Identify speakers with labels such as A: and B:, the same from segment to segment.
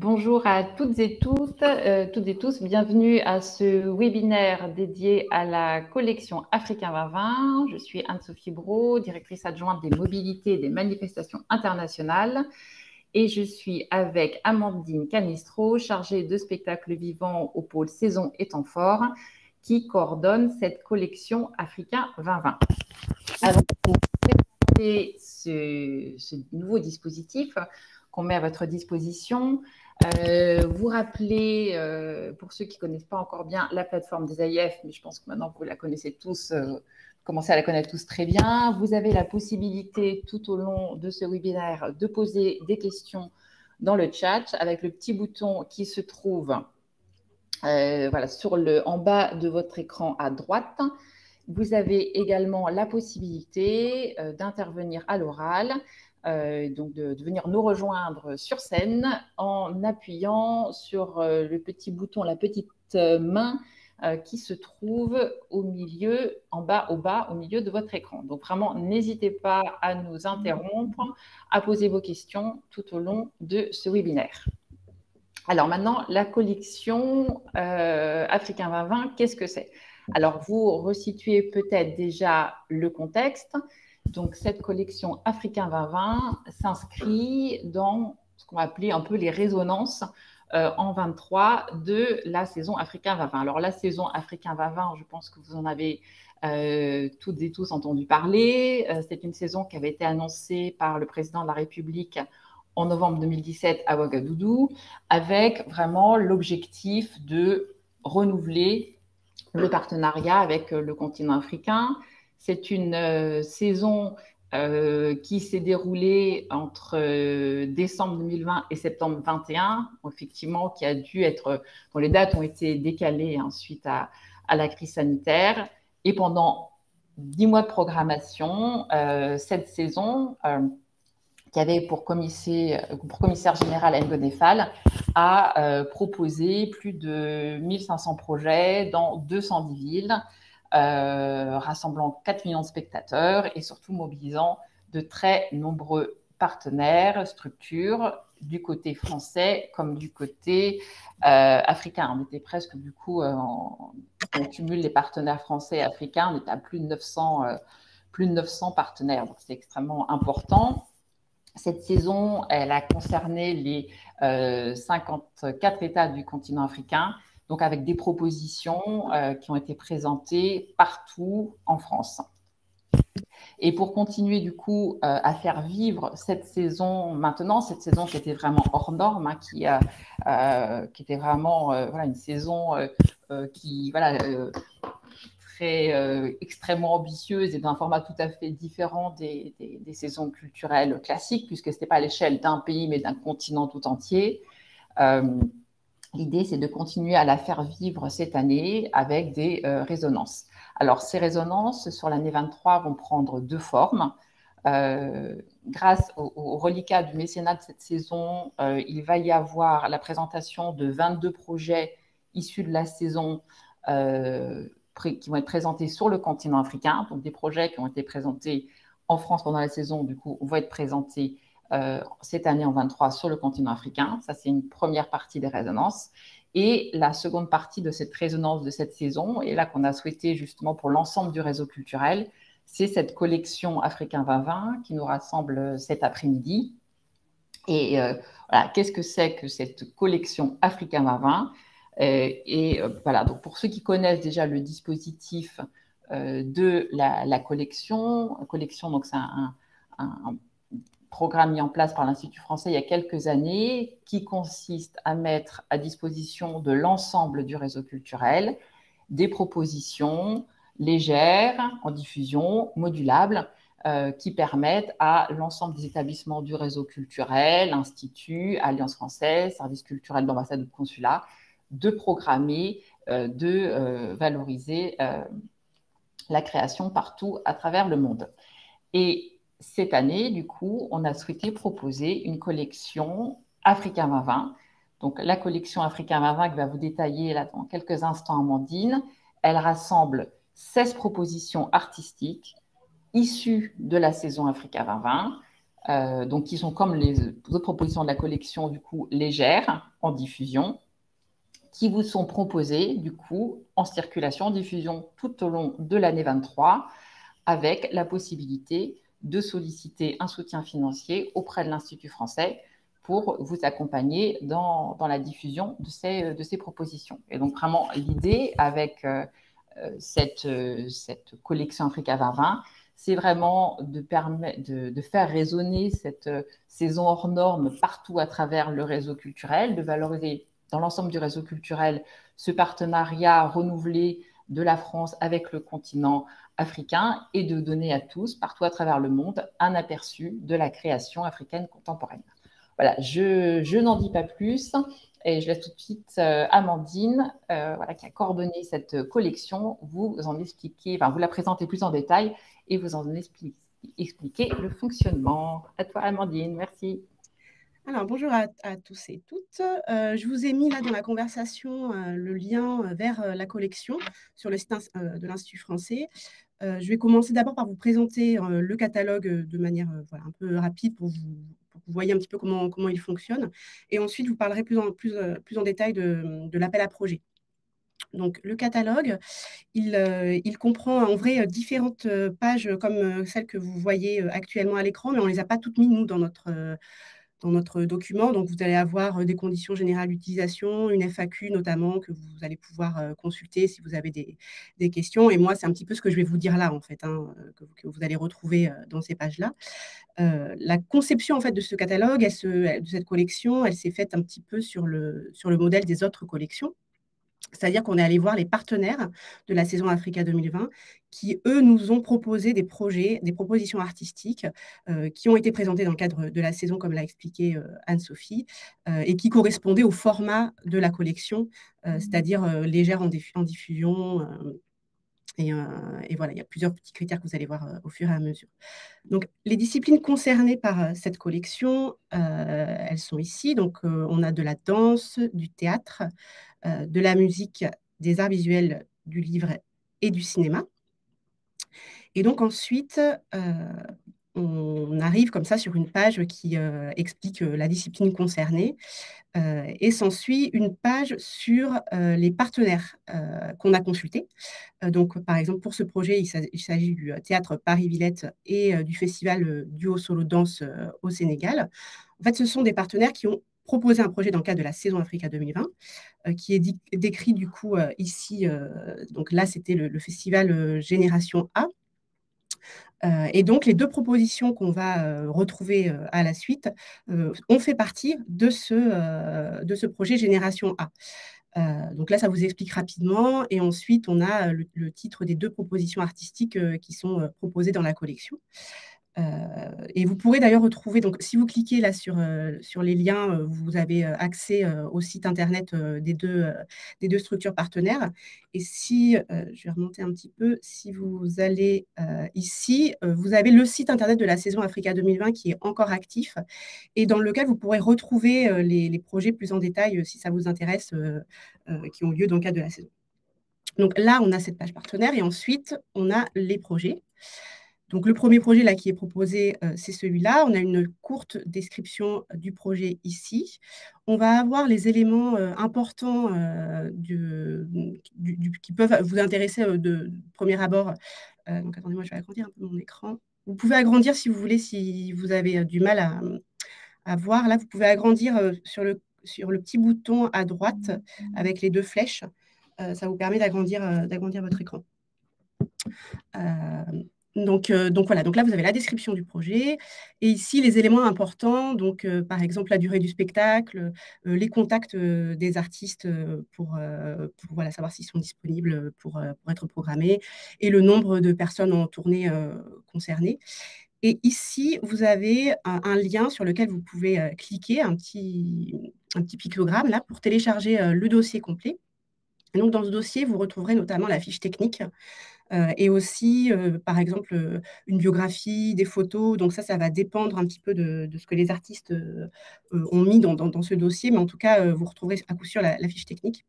A: Bonjour à toutes et tous, bienvenue à ce webinaire dédié à la collection Africain 2020. Je suis Anne-Sophie Brault, directrice adjointe des mobilités et des manifestations internationales, et je suis avec Amandine Canistro, chargée de spectacles vivants au pôle Saison et Temps Fort, qui coordonne cette collection Africain 2020. Avant de présenter ce nouveau dispositif qu'on met à votre disposition, vous rappelez, pour ceux qui ne connaissent pas encore bien la plateforme des AIF, mais je pense que maintenant vous la connaissez tous, commencez à la connaître tous très bien. Vous avez la possibilité tout au long de ce webinaire de poser des questions dans le chat avec le petit bouton qui se trouve voilà, en bas de votre écran à droite. Vous avez également la possibilité d'intervenir à l'oral, donc de venir nous rejoindre sur scène en appuyant sur le petit bouton, la petite main qui se trouve au milieu, au bas, au milieu de votre écran. Donc vraiment, n'hésitez pas à nous interrompre, à poser vos questions tout au long de ce webinaire. Alors maintenant, la collection Africain 2020, qu'est-ce que c'est? Alors, vous resituez peut-être déjà le contexte. Donc, cette collection Africain 2020 s'inscrit dans ce qu'on va appeler un peu les résonances en 23 de la saison Africain 2020. Alors, la saison Africain 2020, je pense que vous en avez toutes et tous entendu parler. C'est une saison qui avait été annoncée par le président de la République en novembre 2017 à Ouagadougou, avec vraiment l'objectif de renouveler le partenariat avec le continent africain. C'est une saison qui s'est déroulée entre décembre 2020 et septembre 2021, effectivement, qui a dû être, dont les dates ont été décalées suite à la crise sanitaire. Et pendant 10 mois de programmation, cette saison qui avait pour commissaire général Ngo Fall, a proposé plus de 1500 projets dans 210 villes, rassemblant 4 millions de spectateurs et surtout mobilisant de très nombreux partenaires, structures, du côté français comme du côté africain. On était presque, du coup, on cumule les partenaires français et africains, on était à plus de 900 partenaires, donc c'est extrêmement important. Cette saison, elle a concerné les 54 États du continent africain, donc avec des propositions qui ont été présentées partout en France. Et pour continuer du coup à faire vivre cette saison maintenant, cette saison qui était vraiment hors norme, qui était vraiment voilà, une saison qui extrêmement ambitieuse et d'un format tout à fait différent des saisons culturelles classiques, puisque ce n'était pas à l'échelle d'un pays, mais d'un continent tout entier. L'idée, c'est de continuer à la faire vivre cette année avec des résonances. Alors, ces résonances, sur l'année 23, vont prendre deux formes. Grâce au reliquat du mécénat de cette saison, il va y avoir la présentation de 22 projets issus de la saison qui vont être présentés sur le continent africain. Donc, des projets qui ont été présentés en France pendant la saison, du coup, vont être présentés cette année en 23 sur le continent africain. Ça, c'est une première partie des résonances. Et la seconde partie de cette résonance de cette saison, et là qu'on a souhaité justement pour l'ensemble du réseau culturel, c'est cette collection Africain 2020 qui nous rassemble cet après-midi. Et voilà, qu'est-ce que c'est que cette collection Africain 2020 ? Voilà, donc pour ceux qui connaissent déjà le dispositif de la collection, donc c'est un programme mis en place par l'Institut français il y a quelques années qui consiste à mettre à disposition de l'ensemble du réseau culturel des propositions légères, en diffusion, modulables, qui permettent à l'ensemble des établissements du réseau culturel, instituts, Alliance française, services culturels d'ambassade ou de consulat, de programmer, de valoriser la création partout à travers le monde. Et cette année, du coup, on a souhaité proposer une collection Africain 2020. Donc, la collection Africain 2020 que va vous détailler là dans quelques instants Amandine, elle rassemble 16 propositions artistiques issues de la saison Africain 2020, donc qui sont comme les autres propositions de la collection, du coup, légères, en diffusion, qui vous sont proposées, du coup, en circulation, en diffusion tout au long de l'année 23, avec la possibilité de solliciter un soutien financier auprès de l'Institut français pour vous accompagner dans la diffusion de ces propositions. Et donc, vraiment, l'idée avec cette collection Africa 2020, c'est vraiment de faire résonner cette saison hors norme partout à travers le réseau culturel, de valoriser dans l'ensemble du réseau culturel ce partenariat renouvelé de la France avec le continent africain et de donner à tous, partout à travers le monde, un aperçu de la création africaine contemporaine. Voilà, je n'en dis pas plus et je laisse tout de suite Amandine, voilà, qui a coordonné cette collection, vous en expliquer, enfin, vous la présentez plus en détail et vous en expliquer le fonctionnement. À toi, Amandine, merci.
B: Alors, bonjour à tous et toutes. Je vous ai mis là dans la conversation le lien vers la collection sur le site de l'Institut français. Je vais commencer d'abord par vous présenter le catalogue de manière voilà, un peu rapide pour que vous voyez un petit peu comment il fonctionne. Et ensuite, vous parlerai plus en détail de l'appel à projet. Donc, le catalogue, il comprend en vrai différentes pages comme celles que vous voyez actuellement à l'écran, mais on ne les a pas toutes mises, nous, dans notre document. Donc, vous allez avoir des conditions générales d'utilisation, une FAQ notamment que vous allez pouvoir consulter si vous avez des questions. Et moi, c'est un petit peu ce que je vais vous dire là, en fait, que vous allez retrouver dans ces pages-là. La conception, en fait, de ce catalogue, de cette collection, elle s'est faite un petit peu sur le modèle des autres collections. C'est-à-dire qu'on est allé voir les partenaires de la saison Africa 2020 qui, eux, nous ont proposé des projets, des propositions artistiques qui ont été présentées dans le cadre de la saison, comme l'a expliqué Anne-Sophie, et qui correspondaient au format de la collection, c'est-à-dire légère en diffusion. Et voilà, il y a plusieurs petits critères que vous allez voir au fur et à mesure. Donc, les disciplines concernées par cette collection, elles sont ici. Donc, on a de la danse, du théâtre, de la musique, des arts visuels, du livre et du cinéma. Et donc ensuite, on arrive comme ça sur une page qui explique la discipline concernée. Et s'ensuit une page sur les partenaires qu'on a consultés. Donc, par exemple, pour ce projet, il s'agit du théâtre Paris-Villette et du festival Duo Solo Danse au Sénégal. En fait, ce sont des partenaires qui ont proposé un projet dans le cadre de la saison Africa 2020, qui est décrit du coup ici. Donc là, c'était le festival Génération A. Et donc, les deux propositions qu'on va retrouver à la suite ont fait partie de ce projet Génération A. Donc là, ça vous explique rapidement. Et ensuite, on a le titre des deux propositions artistiques qui sont proposées dans la collection. Et vous pourrez d'ailleurs retrouver, donc si vous cliquez là sur les liens, vous avez accès au site internet des deux structures partenaires. Et si, je vais remonter un petit peu, si vous allez ici, vous avez le site internet de la saison Africa 2020 qui est encore actif et dans lequel vous pourrez retrouver les projets plus en détail si ça vous intéresse, qui ont lieu dans le cadre de la saison. Donc là, on a cette page partenaire et ensuite, on a les projets. Donc, le premier projet là, qui est proposé, c'est celui-là. On a une courte description du projet ici. On va avoir les éléments importants qui peuvent vous intéresser de premier abord. Donc, attendez-moi, je vais agrandir un peu mon écran. Vous pouvez agrandir si vous voulez, si vous avez du mal à voir. Là, vous pouvez agrandir sur le petit bouton à droite avec les deux flèches. Ça vous permet d'agrandir votre écran. Donc voilà, donc là, vous avez la description du projet. Et ici, les éléments importants, donc par exemple, la durée du spectacle, les contacts des artistes pour voilà, savoir s'ils sont disponibles pour être programmés, et le nombre de personnes en tournée concernées. Et ici, vous avez un lien sur lequel vous pouvez cliquer, un petit pictogramme là, pour télécharger le dossier complet. Et donc, dans ce dossier, vous retrouverez notamment la fiche technique, et aussi, par exemple, une biographie, des photos. Donc ça va dépendre un petit peu de ce que les artistes ont mis dans ce dossier. Mais en tout cas, vous retrouverez à coup sûr la fiche technique.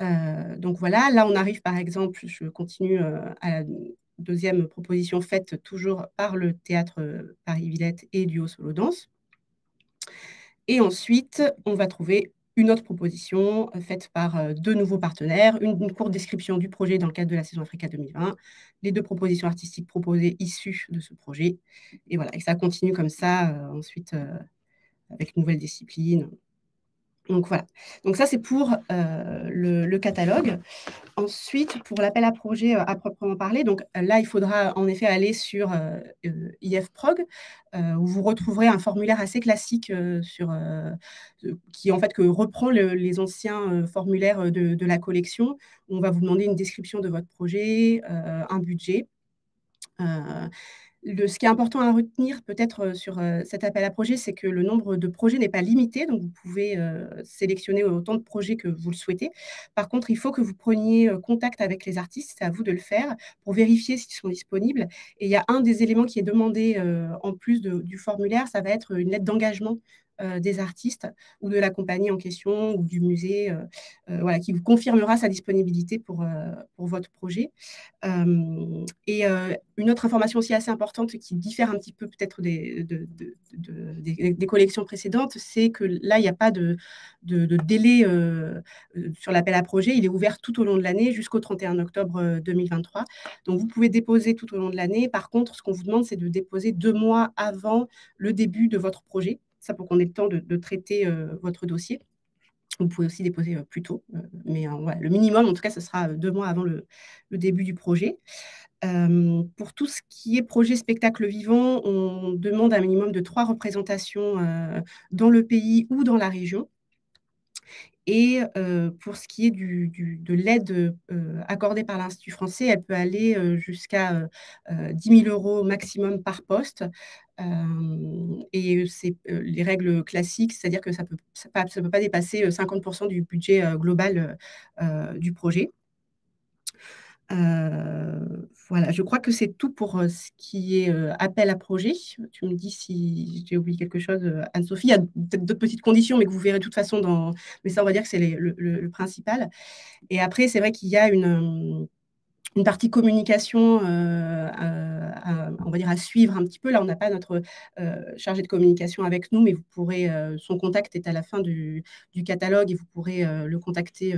B: Donc voilà, là, on arrive, par exemple, je continue deuxième proposition faite toujours par le théâtre Paris-Villette et Duo Solo Danse. Et ensuite, on va trouver une autre proposition faite par deux nouveaux partenaires, une courte description du projet dans le cadre de la saison Africa 2020, les deux propositions artistiques proposées issues de ce projet. Et voilà, et ça continue comme ça ensuite avec une nouvelle discipline. Donc voilà, donc ça c'est pour le catalogue. Ensuite, pour l'appel à projet à proprement parler, donc là, il faudra en effet aller sur IFProg, où vous retrouverez un formulaire assez classique qui en fait reprend les anciens formulaires de la collection. On va vous demander une description de votre projet, un budget. Ce qui est important à retenir peut-être sur cet appel à projet, c'est que le nombre de projets n'est pas limité, donc vous pouvez sélectionner autant de projets que vous le souhaitez. Par contre, il faut que vous preniez contact avec les artistes, c'est à vous de le faire, pour vérifier s'ils sont disponibles. Et il y a un des éléments qui est demandé en plus du formulaire, ça va être une lettre d'engagement des artistes ou de la compagnie en question ou du musée, voilà, qui vous confirmera sa disponibilité pour votre projet. Et une autre information aussi assez importante qui diffère un petit peu peut-être des collections précédentes, c'est que là, il n'y a pas de délai sur l'appel à projet. Il est ouvert tout au long de l'année jusqu'au 31 octobre 2023. Donc, vous pouvez déposer tout au long de l'année. Par contre, ce qu'on vous demande, c'est de déposer 2 mois avant le début de votre projet. Ça pour qu'on ait le temps de traiter votre dossier. Vous pouvez aussi déposer plus tôt, mais voilà, le minimum, en tout cas, ce sera 2 mois avant le début du projet. Pour tout ce qui est projet spectacle vivant, on demande un minimum de 3 représentations dans le pays ou dans la région. Et pour ce qui est de l'aide accordée par l'Institut français, elle peut aller jusqu'à 10 000 € maximum par poste. Et c'est les règles classiques, c'est-à-dire que ça peut pas dépasser 50% du budget global du projet. Voilà, je crois que c'est tout pour ce qui est appel à projet. Tu me dis si j'ai oublié quelque chose, Anne-Sophie. Il y a peut-être d'autres petites conditions, mais que vous verrez de toute façon mais ça, on va dire que c'est le principal. Et après, c'est vrai qu'il y a une partie communication, on va dire, à suivre un petit peu. Là, on n'a pas notre chargé de communication avec nous, mais vous pourrez, son contact est à la fin du catalogue et vous pourrez le contacter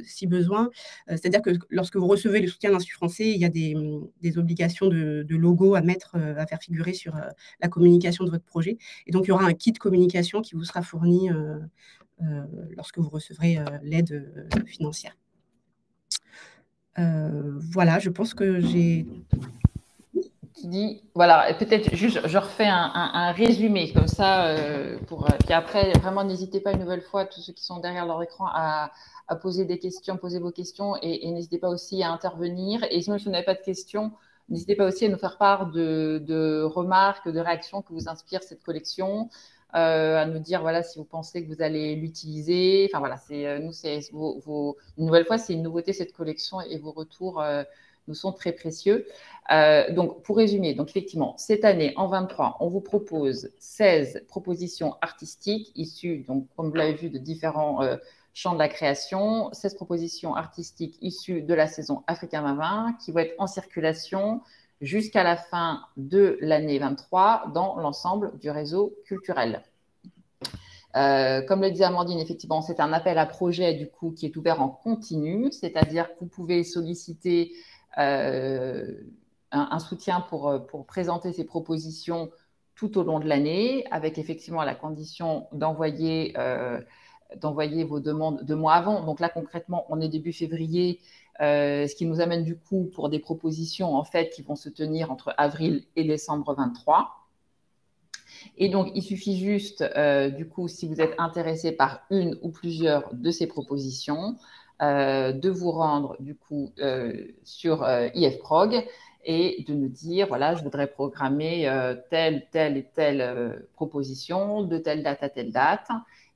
B: si besoin. C'est-à-dire que lorsque vous recevez le soutien de l'Institut français, il y a des obligations de logo à mettre, à faire figurer sur la communication de votre projet. Et donc, il y aura un kit communication qui vous sera fourni lorsque vous recevrez l'aide financière. Voilà, je pense que j'ai...
A: Tu dis, voilà, peut-être juste, je refais un résumé comme ça, puis après, vraiment, n'hésitez pas une nouvelle fois, tous ceux qui sont derrière leur écran, à poser des questions, poser vos questions, et n'hésitez pas aussi à intervenir. Et sinon, si vous n'avez pas de questions, n'hésitez pas aussi à nous faire part de remarques, de réactions que vous inspire cette collection, à nous dire voilà si vous pensez que vous allez l'utiliser. Enfin voilà, nous c'est une nouvelle fois, c'est une nouveauté cette collection et vos retours nous sont très précieux. Donc pour résumer, donc effectivement cette année en 23, on vous propose 16 propositions artistiques issues, donc comme vous l'avez vu, de différents champs de la création, 16 propositions artistiques issues de la saison Africa 2020 qui vont être en circulation jusqu'à la fin de l'année 23 dans l'ensemble du réseau culturel. Comme le disait Amandine, effectivement, c'est un appel à projet du coup qui est ouvert en continu, c'est-à-dire que vous pouvez solliciter un soutien pour présenter ces propositions tout au long de l'année, avec effectivement la condition d'envoyer vos demandes 2 mois avant. Donc là, concrètement, on est début février, ce qui nous amène du coup pour des propositions en fait qui vont se tenir entre avril et décembre 23. Et donc, il suffit juste, du coup, si vous êtes intéressé par une ou plusieurs de ces propositions, de vous rendre du coup sur IFProg et de nous dire, voilà, je voudrais programmer telle et telle proposition de telle date à telle date.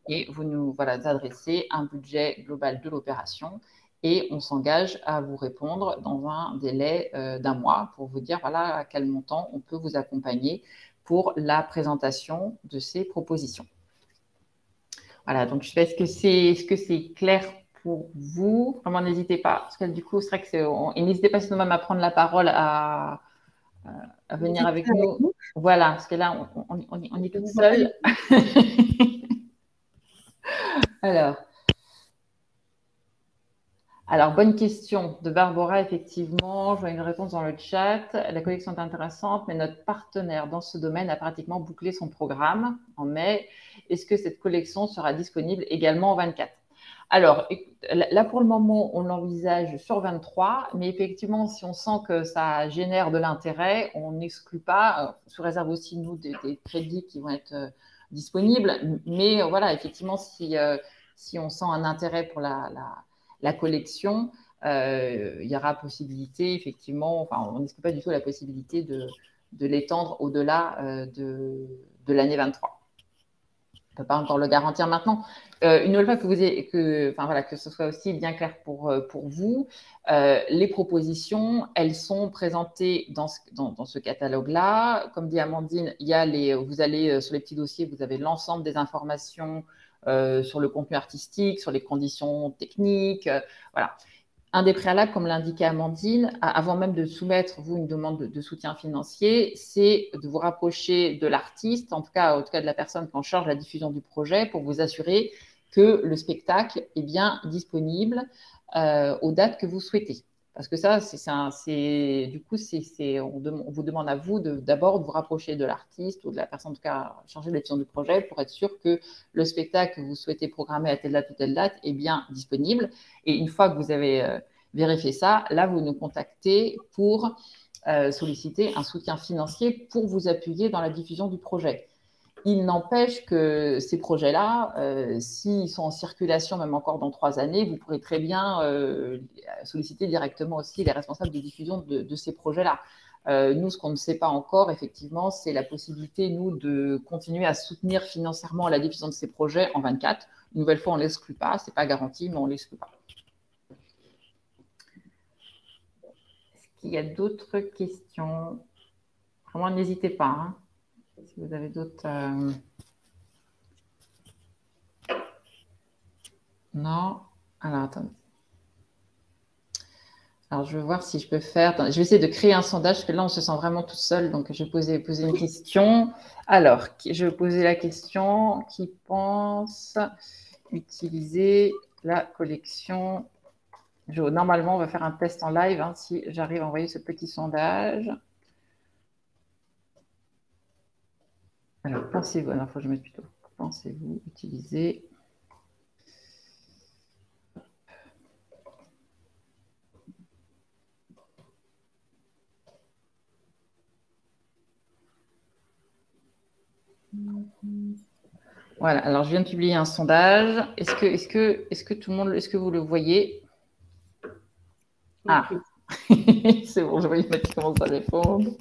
A: Et vous nous adressez un budget global de l'opération et on s'engage à vous répondre dans un délai d'1 mois pour vous dire voilà à quel montant on peut vous accompagner pour la présentation de ces propositions. Voilà, donc je sais, est-ce que c'est clair pour vous. Vraiment, n'hésitez pas. Parce que du coup, c'est vrai que et n'hésitez pas sinon même à prendre la parole, à venir avec nous. Voilà, parce que là, on est toute seule. Alors, bonne question de Barbara, effectivement. Je vois une réponse dans le chat. La collection est intéressante, mais notre partenaire dans ce domaine a pratiquement bouclé son programme en mai. Est-ce que cette collection sera disponible également en 24? Alors, là, pour le moment, on l'envisage sur 23, mais effectivement, si on sent que ça génère de l'intérêt, on n'exclut pas, sous réserve aussi, nous, des crédits qui vont être disponibles. Mais voilà, effectivement, si on sent un intérêt pour la collection, il y aura possibilité, effectivement, enfin, on n'exclut pas du tout la possibilité de l'étendre au-delà de l'année 23. On ne peut pas encore le garantir maintenant. Une nouvelle fois que ce soit aussi bien clair pour vous, les propositions, elles sont présentées dans ce catalogue-là. Comme dit Amandine, vous allez sur les petits dossiers, vous avez l'ensemble des informations sur le contenu artistique, sur les conditions techniques. Voilà. Un des préalables, comme l'indiquait Amandine, avant même de soumettre, vous, une demande de soutien financier, c'est de vous rapprocher de l'artiste, en tout cas de la personne qui en charge la diffusion du projet, pour vous assurer que le spectacle est bien disponible aux dates que vous souhaitez. Parce que ça, on vous demande à vous d'abord de vous rapprocher de l'artiste ou de la personne en tout cas chargée de la diffusion du projet pour être sûr que le spectacle que vous souhaitez programmer à telle date ou telle date est bien disponible. Et une fois que vous avez vérifié ça, là, vous nous contactez pour solliciter un soutien financier pour vous appuyer dans la diffusion du projet. Il n'empêche que ces projets-là, s'ils sont en circulation même encore dans 3 années, vous pourrez très bien solliciter directement aussi les responsables de diffusion de ces projets-là. Nous, ce qu'on ne sait pas encore, effectivement, c'est la possibilité, nous, de continuer à soutenir financièrement la diffusion de ces projets en 24. Une nouvelle fois, on ne l'exclut pas, ce n'est pas garanti, mais on ne l'exclut pas. Est-ce qu'il y a d'autres questions? Vraiment, n'hésitez pas, hein. Si vous avez d'autres... Non. Alors, attendez. Alors, je vais voir si je peux faire... Attendez, je vais essayer de créer un sondage, parce que là, on se sent vraiment tout seul, donc je vais poser une question. Alors, je vais poser la question. Qui pense utiliser la collection? Normalement, on va faire un test en live, hein, si j'arrive à envoyer ce petit sondage. Alors, pensez-vous... Alors, il faut que je mette plutôt... Pensez-vous utiliser... Voilà, alors je viens de publier un sondage. Est-ce que tout le monde, est-ce que vous le voyez? Ah, c'est bon, je voyais qui commence à répondre.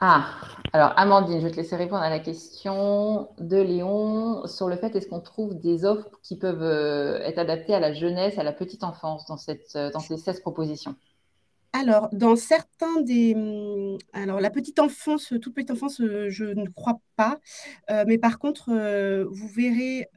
A: Ah, alors Amandine, je vais te laisser répondre à la question de Léon sur le fait est-ce qu'on trouve des offres qui peuvent être adaptées à la jeunesse, à la petite enfance dans ces 16 propositions?
B: Alors, dans certains des... Alors, la petite enfance, toute petite enfance, je ne crois pas. Mais par contre, vous verrez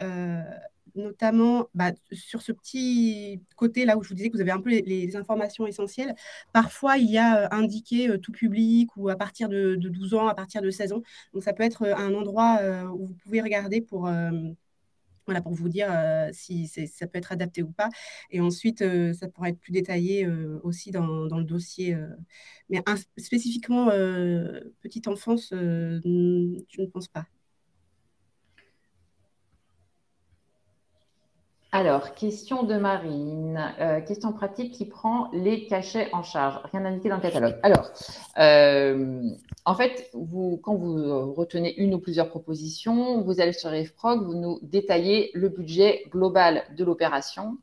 B: notamment sur ce petit côté là où je vous disais que vous avez un peu les informations essentielles. Parfois, il y a indiqué tout public ou à partir de 12 ans, à partir de 16 ans. Donc, ça peut être un endroit où vous pouvez regarder pour... Voilà, pour vous dire si ça peut être adapté ou pas. Et ensuite, ça pourrait être plus détaillé aussi dans le dossier. Mais spécifiquement, petite enfance, je ne pense pas.
A: Alors, question de Marine. Question pratique qui prend les cachets en charge. Rien indiqué dans le catalogue. Alors, en fait, quand vous retenez une ou plusieurs propositions, vous allez sur EFPROG, vous nous détaillez le budget global de l'opération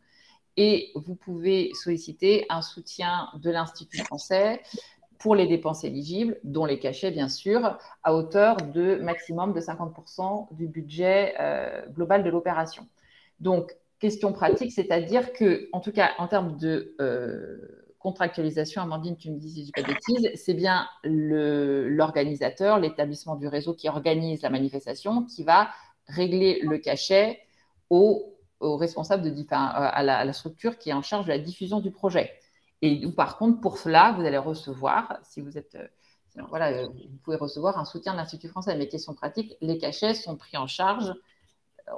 A: et vous pouvez solliciter un soutien de l'Institut français pour les dépenses éligibles, dont les cachets, bien sûr, à hauteur de maximum de 50% du budget global de l'opération. Donc, question pratique, c'est-à-dire que, en tout cas, en termes de contractualisation, Amandine, tu me dis si je dis pas de bêtises, c'est bien l'organisateur, l'établissement du réseau qui organise la manifestation qui va régler le cachet aux responsables à la structure qui est en charge de la diffusion du projet. Et par contre, pour cela, vous allez recevoir, si vous êtes, voilà, vous pouvez recevoir un soutien de l'Institut français. Mais question pratique, les cachets sont pris en charge,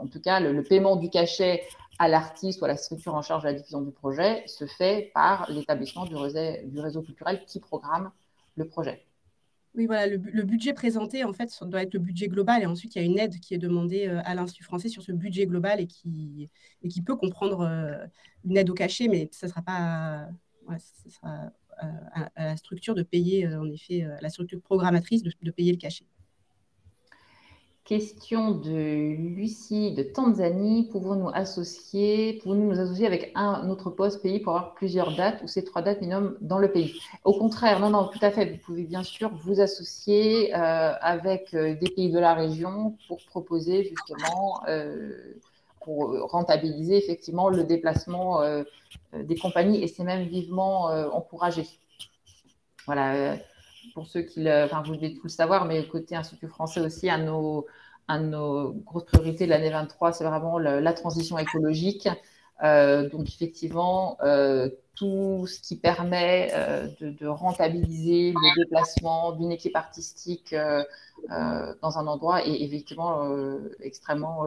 A: en tout cas, le paiement du cachet à l'artiste ou à la structure en charge de la diffusion du projet se fait par l'établissement du réseau culturel qui programme le projet.
B: Oui, voilà, le budget présenté, en fait, ça doit être le budget global. Et ensuite, il y a une aide qui est demandée à l'Institut français sur ce budget global et qui peut comprendre une aide au cachet, mais ça ne sera pas ça sera, à la structure de payer, en effet, la structure programmatrice de payer le cachet.
A: Question de Lucie de Tanzanie. Pouvons-nous nous associer avec un autre poste pays pour avoir plusieurs dates ou ces 3 dates minimum dans le pays? Au contraire, non, tout à fait. Vous pouvez bien sûr vous associer avec des pays de la région pour proposer justement, pour rentabiliser effectivement le déplacement des compagnies et c'est même vivement encouragé. Voilà. Pour ceux qui vous devez tout le savoir, mais côté Institut français aussi, un de nos grosses priorités de l'année 23, c'est vraiment la transition écologique. Donc, effectivement, tout ce qui permet de rentabiliser le déplacement d'une équipe artistique dans un endroit est effectivement extrêmement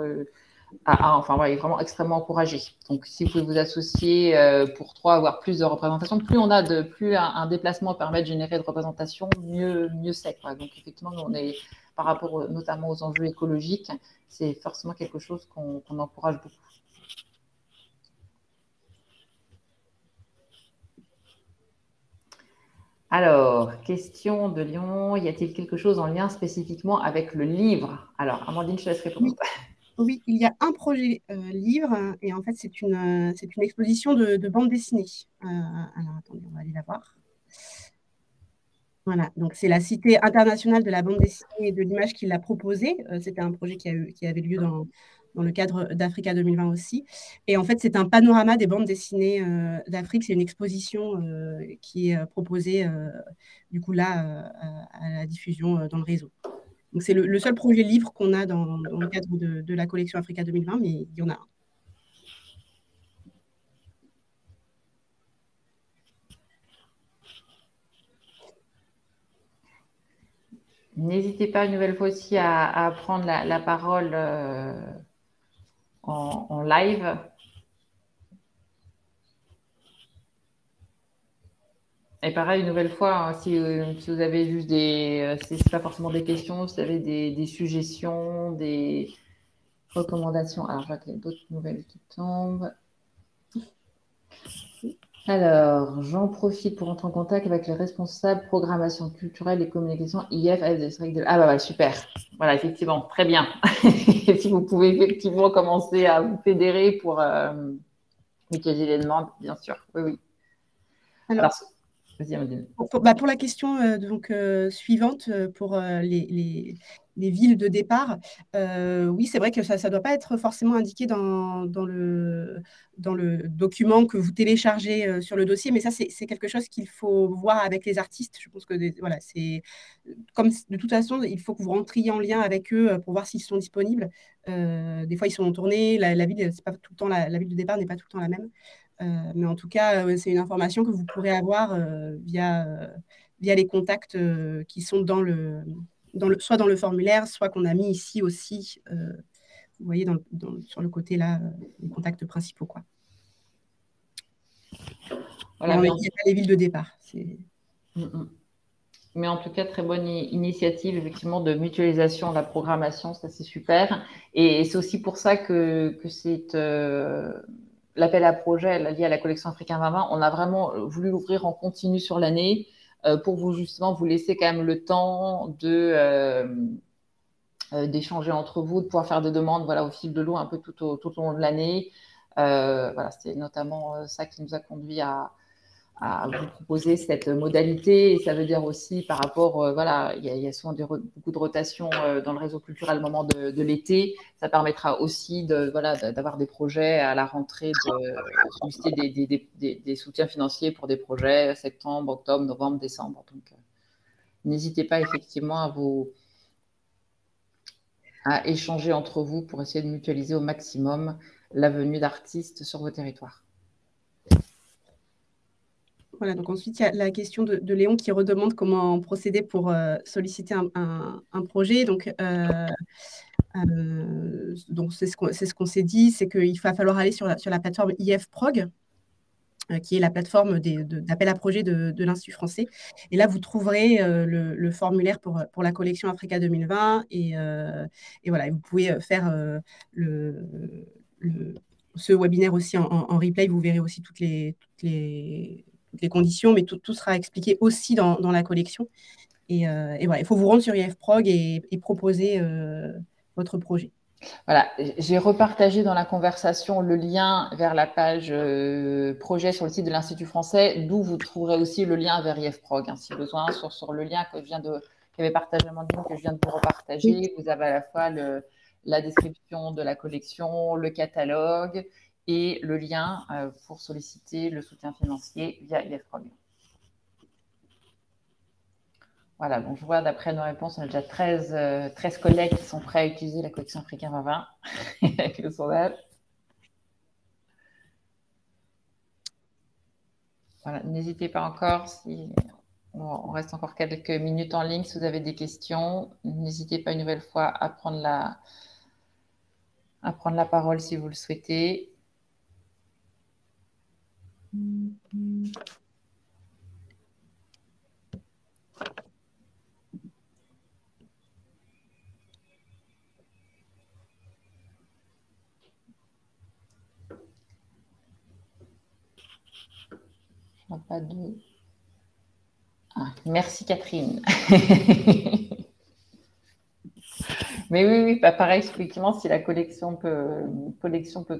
A: est vraiment extrêmement encouragé. Donc, si vous pouvez vous associer pour 3, avoir plus de représentation, plus un déplacement permet de générer de représentation, mieux c'est. Donc, effectivement, nous, on est, par rapport notamment aux enjeux écologiques, c'est forcément quelque chose qu'on encourage beaucoup. Alors, question de Lyon, y a-t-il quelque chose en lien spécifiquement avec le livre? Alors, Amandine, je te laisse répondre.
B: Oui, il y a un projet livre et en fait, c'est une exposition de bande dessinée. Alors, attendez, on va aller la voir. Voilà, donc c'est la Cité internationale de la bande dessinée et de l'image qui l'a proposé. C'était un projet qui avait lieu dans le cadre d'Africa 2020 aussi. Et en fait, c'est un panorama des bandes dessinées d'Afrique. C'est une exposition qui est proposée, du coup, là, à la diffusion dans le réseau. Donc, c'est le seul projet livre qu'on a dans le cadre de la collection Africa 2020, mais il y en a un.
A: N'hésitez pas une nouvelle fois aussi à prendre la parole en live. Et pareil, une nouvelle fois, si vous avez juste c'est pas forcément des questions, si vous avez des suggestions, des recommandations. Alors, je vois qu'il y a d'autres nouvelles qui tombent. Alors, j'en profite pour entrer en contact avec les responsables programmation culturelle et communication IF. Ah, bah, super. Voilà, effectivement, très bien. Si vous pouvez effectivement commencer à vous fédérer pour mutualiser les demandes, bien sûr. Oui. Alors vas-y, Amandine.
B: Pour la question suivante, pour les villes de départ, oui, c'est vrai que ça ne doit pas être forcément indiqué dans le document que vous téléchargez sur le dossier, mais ça, c'est quelque chose qu'il faut voir avec les artistes. Je pense que voilà, c'est comme de toute façon, il faut que vous rentriez en lien avec eux pour voir s'ils sont disponibles. Des fois, ils sont en tournée, la ville, c'est pas tout le temps la ville de départ n'est pas tout le temps la même. Mais en tout cas, c'est une information que vous pourrez avoir via les contacts qui sont soit dans le formulaire, soit qu'on a mis ici aussi. Vous voyez sur le côté là, les contacts principaux, quoi. Voilà, mais il n'y a pas les villes de départ.
A: Mais en tout cas, très bonne initiative, effectivement, de mutualisation de la programmation, ça c'est super. Et c'est aussi pour ça que c'est l'appel à projet lié à la collection Africain 2020. On a vraiment voulu l'ouvrir en continu sur l'année pour vous justement vous laisser quand même le temps d'échanger entre vous, de pouvoir faire des demandes voilà, au fil de l'eau un peu tout au long de l'année. Voilà, c'est notamment ça qui nous a conduit à vous proposer cette modalité. Et ça veut dire aussi par rapport, voilà, il y a souvent beaucoup de rotation dans le réseau culturel au moment de l'été. Ça permettra aussi d'avoir des projets à la rentrée, de solliciter des soutiens financiers pour des projets septembre, octobre, novembre, décembre. Donc, n'hésitez pas effectivement à échanger entre vous pour essayer de mutualiser au maximum la venue d'artistes sur vos territoires.
B: Voilà, donc ensuite, il y a la question de Léon qui redemande comment procéder pour solliciter un projet. Donc c'est ce qu'on s'est dit, c'est qu'il va falloir aller sur la plateforme IFProg, qui est la plateforme d'appel à projet de l'Institut français. Et là, vous trouverez le formulaire pour la collection Africa 2020. Et voilà, vous pouvez faire ce webinaire aussi en replay. Vous verrez aussi toutes les conditions, mais tout sera expliqué aussi dans la collection. Et voilà, il faut vous rendre sur IFProg et proposer votre projet.
A: Voilà, j'ai repartagé dans la conversation le lien vers la page projet sur le site de l'Institut français, d'où vous trouverez aussi le lien vers IFProg, si besoin, sur le lien qu'avait partagé Amandine, que je viens de vous repartager. Oui. Vous avez à la fois la description de la collection, le catalogue et le lien pour solliciter le soutien financier via IFProg. Voilà, donc je vois d'après nos réponses, on a déjà 13 collègues qui sont prêts à utiliser la collection Africain 2020 avec le sondage. Voilà, n'hésitez pas encore, si on reste encore quelques minutes en ligne, si vous avez des questions, n'hésitez pas une nouvelle fois à prendre la parole si vous le souhaitez. Pas de... merci Catherine. Mais oui, pareil, effectivement, si la collection peut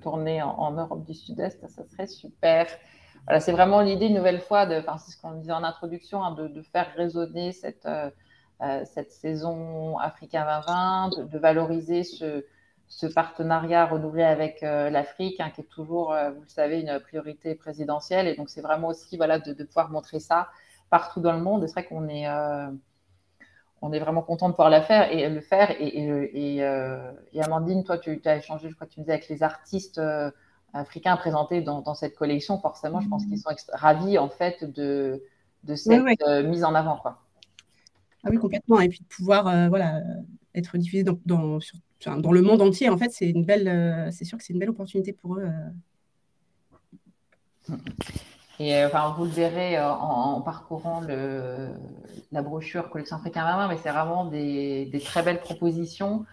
A: tourner en Europe du Sud-Est, ça serait super. Voilà, c'est vraiment l'idée, une nouvelle fois, c'est ce qu'on disait en introduction, de faire résonner cette saison Africain 2020, de valoriser ce partenariat renouvelé avec l'Afrique, qui est toujours, vous le savez, une priorité présidentielle. Et donc, c'est vraiment aussi de pouvoir montrer ça partout dans le monde. Et c'est vrai qu'on est... on est vraiment content de pouvoir le faire. Et Amandine, toi, tu as échangé, je crois que tu me disais, avec les artistes africains présentés dans cette collection. Forcément, je pense qu'ils sont ravis, en fait, de cette mise en avant, quoi.
B: Ah oui, complètement. Et puis de pouvoir être diffusé dans le monde entier, en fait, c'est sûr que c'est une belle opportunité pour eux.
A: Et vous le verrez en parcourant la brochure Collection Africain 2020, mais c'est vraiment des très belles propositions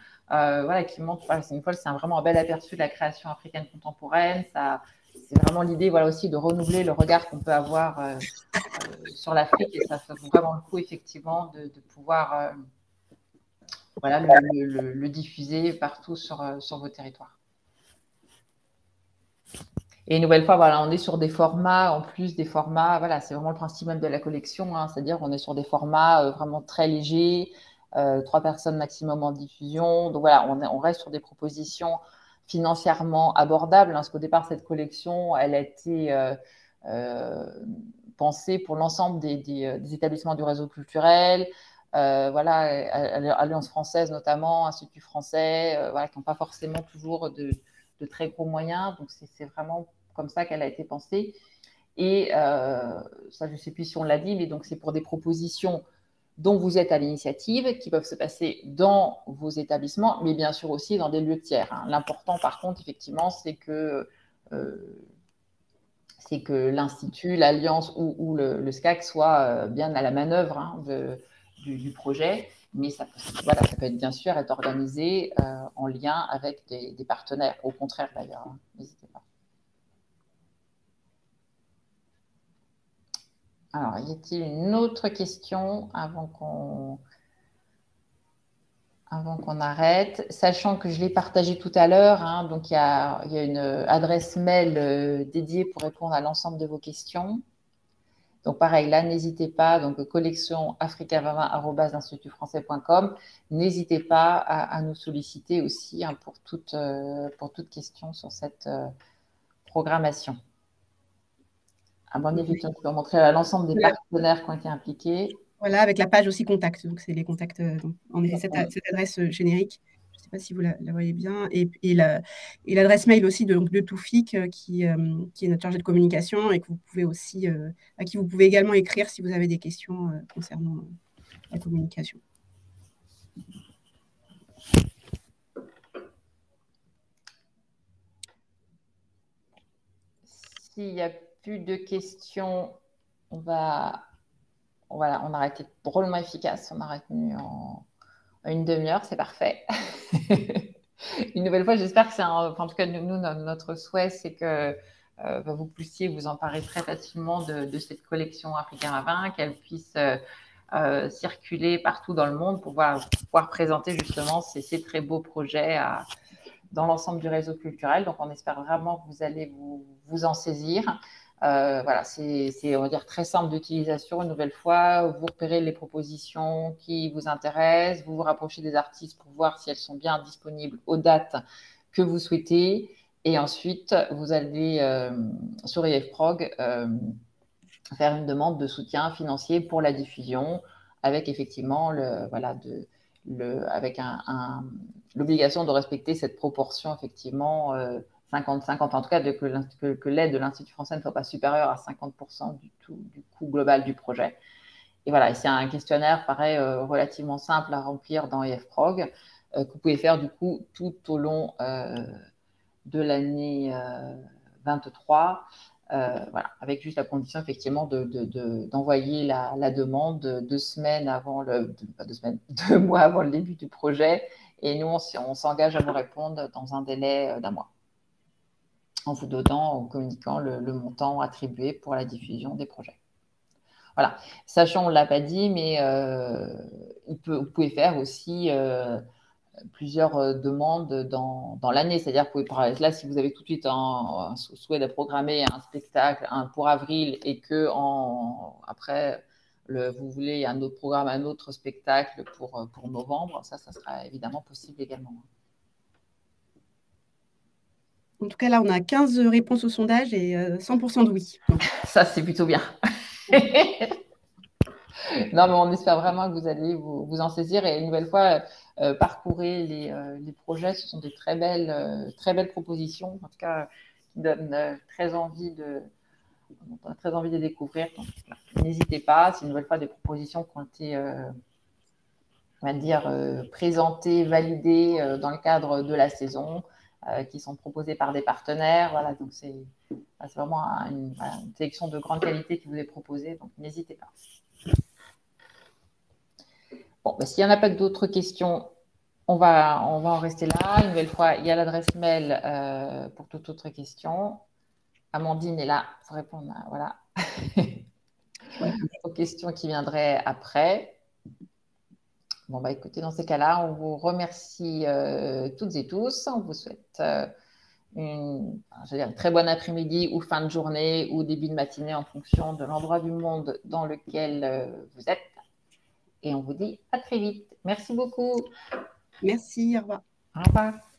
A: qui montrent, c'est vraiment un bel aperçu de la création africaine contemporaine. C'est vraiment l'idée aussi de renouveler le regard qu'on peut avoir sur l'Afrique, et ça fait vraiment le coup, effectivement, de pouvoir le diffuser partout sur vos territoires. Et une nouvelle fois, on est sur des formats, en plus des formats, c'est vraiment le principe même de la collection, c'est-à-dire on est sur des formats vraiment très légers, 3 personnes maximum en diffusion. Donc voilà, on reste sur des propositions financièrement abordables, parce qu'au départ, cette collection, elle a été pensée pour l'ensemble des établissements du réseau culturel, Alliance française notamment, Institut français, qui n'ont pas forcément toujours de très gros moyens. Donc, c'est vraiment comme ça qu'elle a été pensée. Et ça, je ne sais plus si on l'a dit, mais donc c'est pour des propositions dont vous êtes à l'initiative, qui peuvent se passer dans vos établissements, mais bien sûr aussi dans des lieux tiers. L'important, par contre, effectivement, c'est que l'Institut, l'Alliance ou le SCAC soient bien à la manœuvre du projet. Mais ça peut être bien sûr être organisé en lien avec des partenaires. Au contraire, d'ailleurs, n'hésitez pas. Alors, y a-t-il une autre question avant qu'on arrête? Sachant que je l'ai partagé tout à l'heure, donc il y a une adresse mail dédiée pour répondre à l'ensemble de vos questions. Donc, pareil, là, n'hésitez pas, donc collection africa2020@institutfrançais.com. N'hésitez pas à nous solliciter aussi pour toute question sur cette programmation. Amandine, tu peux montrer l'ensemble des partenaires qui ont été impliqués.
B: Voilà, avec la page aussi contact. Donc, c'est les contacts. En effet, cette adresse générique. sais pas si vous la voyez bien, et l'adresse mail aussi de Toufik, qui est notre chargé de communication, et que vous pouvez aussi, à qui vous pouvez également écrire si vous avez des questions concernant la communication.
A: S'il n'y a plus de questions, on a été drôlement efficace. On a retenu en une demi-heure, c'est parfait. Une nouvelle fois, j'espère que en tout cas, nous, notre souhait, c'est que vous puissiez vous emparer très facilement de cette collection Africain à 20, qu'elle puisse circuler partout dans le monde pour pouvoir présenter justement ces très beaux projets dans l'ensemble du réseau culturel. Donc, on espère vraiment que vous allez vous en saisir. C'est, on va dire, très simple d'utilisation. Une nouvelle fois, vous repérez les propositions qui vous intéressent, vous vous rapprochez des artistes pour voir si elles sont bien disponibles aux dates que vous souhaitez. Et ensuite, vous allez sur IFPROG faire une demande de soutien financier pour la diffusion, avec effectivement avec l'obligation de respecter cette proportion effectivement 50-50, en tout cas que l'aide de l'Institut français ne soit pas supérieure à 50% du coût global du projet. Et voilà, c'est un questionnaire, pareil, relativement simple à remplir dans IFPROG, que vous pouvez faire du coup tout au long de l'année 23. Avec juste la condition effectivement d'envoyer la demande 2 semaines avant 2 mois avant le début du projet, et nous on s'engage à vous répondre dans un délai d'1 mois, en vous donnant, en communiquant le montant attribué pour la diffusion des projets. Voilà, sachant, on ne l'a pas dit, mais vous pouvez faire aussi plusieurs demandes dans l'année. C'est-à-dire que là, si vous avez tout de suite un souhait de programmer un spectacle pour avril, et que après, vous voulez un autre programme, un autre spectacle pour novembre, ça sera évidemment possible également.
B: En tout cas, là, on a 15 réponses au sondage et 100% de oui.
A: Ça, c'est plutôt bien. Non, mais on espère vraiment que vous allez vous en saisir. Et une nouvelle fois, parcourez les projets. Ce sont des très belles propositions, en tout cas, qui donnent très envie de les découvrir. Donc, n'hésitez pas. C'est une nouvelle fois des propositions qui ont été, on va dire, présentées, validées dans le cadre de la saison, qui sont proposées par des partenaires. Voilà, donc c'est vraiment une sélection de grande qualité qui vous est proposée. Donc, n'hésitez pas. Bon, s'il n'y en a pas d'autres questions, on va en rester là. Une nouvelle fois, il y a l'adresse mail pour toute autre question. Amandine est là pour répondre aux questions qui viendraient après. Bon, écoutez, dans ces cas-là, on vous remercie toutes et tous. On vous souhaite une très bonne après-midi ou fin de journée ou début de matinée en fonction de l'endroit du monde dans lequel vous êtes. Et on vous dit à très vite. Merci beaucoup.
B: Merci, au revoir.
A: Au revoir.